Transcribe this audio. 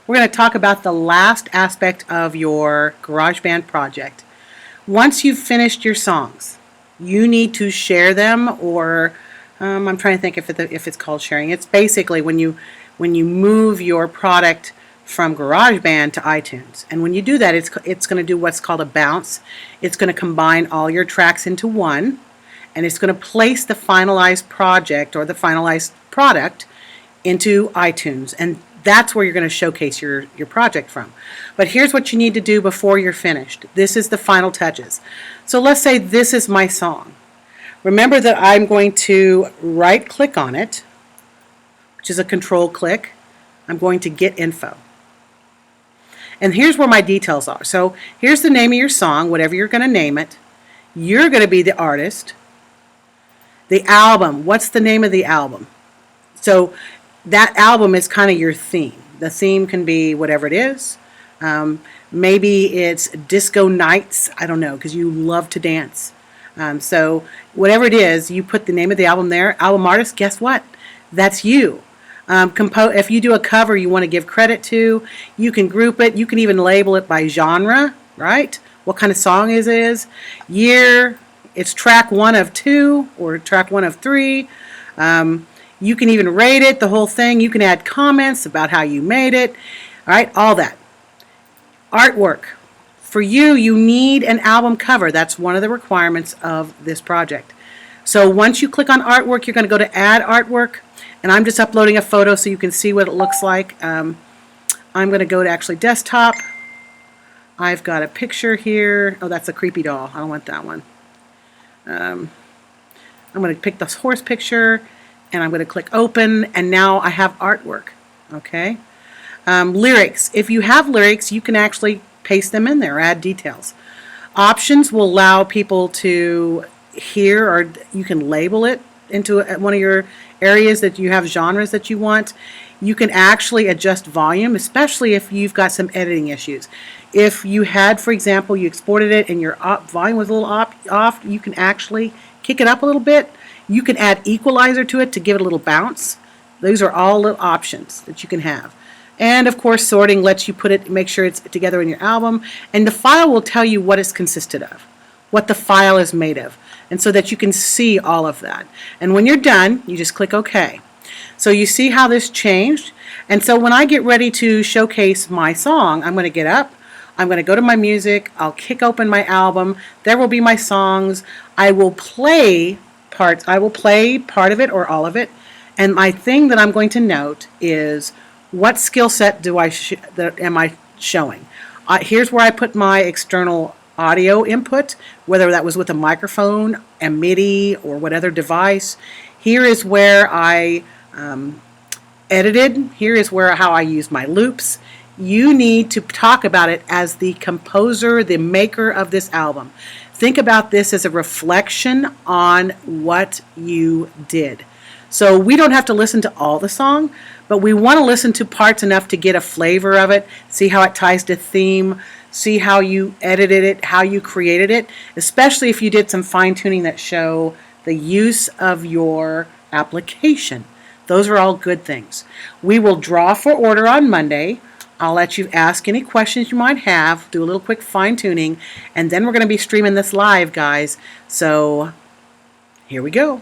we're going to talk about the last aspect of your GarageBand project. Once you've finished your songs, you need to share them, or I'm trying to think if it's called sharing. It's basically when you move your product from GarageBand to iTunes. And when you do that, it's going to do what's called a bounce. It's going to combine all your tracks into one, and it's going to place the finalized project or the finalized product into iTunes. And that's where you're going to showcase your project from. But here's what you need to do before you're finished. This is the final touches. So let's say this is my song. Remember that I'm going to right click on it, which is a control click. I'm going to get info. And here's where my details are. So here's the name of your song, whatever you're going to name it. You're going to be the artist. The album, what's the name of the album? So that album is kind of your theme. The theme can be whatever it is. Maybe it's Disco Nights, I don't know, because you love to dance. So whatever it is, you put the name of the album there. Album artist, guess what? That's you. If you do a cover you want to give credit to, you can group it. You can even label it by genre, right? What kind of song it is. Year, it's track 1 of 2 or track 1 of 3. You can even rate it, the whole thing. You can add comments about how you made it, all right? All that. Artwork. For you, you need an album cover. That's one of the requirements of this project. So once you click on artwork, you're going to go to add artwork. And I'm just uploading a photo so you can see what it looks like. I'm going to go to actually desktop. I've got a picture here. Oh, that's a creepy doll. I don't want that one. I'm going to pick this horse picture, and I'm going to click open, and now I have artwork. Okay. Lyrics. If you have lyrics, you can actually paste them in there, add details. Options will allow people to hear, or you can label it into one of your areas that you have genres that you want. You can actually adjust volume, especially if you've got some editing issues. If you had, for example, you exported it and your volume was a little off, you can actually kick it up a little bit. You can add equalizer to it to give it a little bounce. Those are all little options that you can have. And of course, sorting lets you make sure it's together in your album. And the file will tell you what it's consisted of, what the file is made of, and so that you can see all of that. And when you're done, you just click OK. So you see how this changed. And so when I get ready to showcase my song, I'm going to get up, I'm going to go to my music, I'll kick open my album, there will be my songs, I will play part of it or all of it, and my thing that I'm going to note is what skill set am I showing. Here's where I put my external audio input, whether that was with a microphone, a MIDI, or what other device. Here is where I edited. Here is how I use my loops. You need to talk about it as the composer, the maker of this album. Think about this as a reflection on what you did. So we don't have to listen to all the song, but we want to listen to parts enough to get a flavor of it, see how it ties to theme, see how you edited it, how you created it, especially if you did some fine-tuning that show the use of your application. Those are all good things. We will draw for order on Monday. I'll let you ask any questions you might have, do a little quick fine-tuning, and then we're going to be streaming this live, guys. So here we go.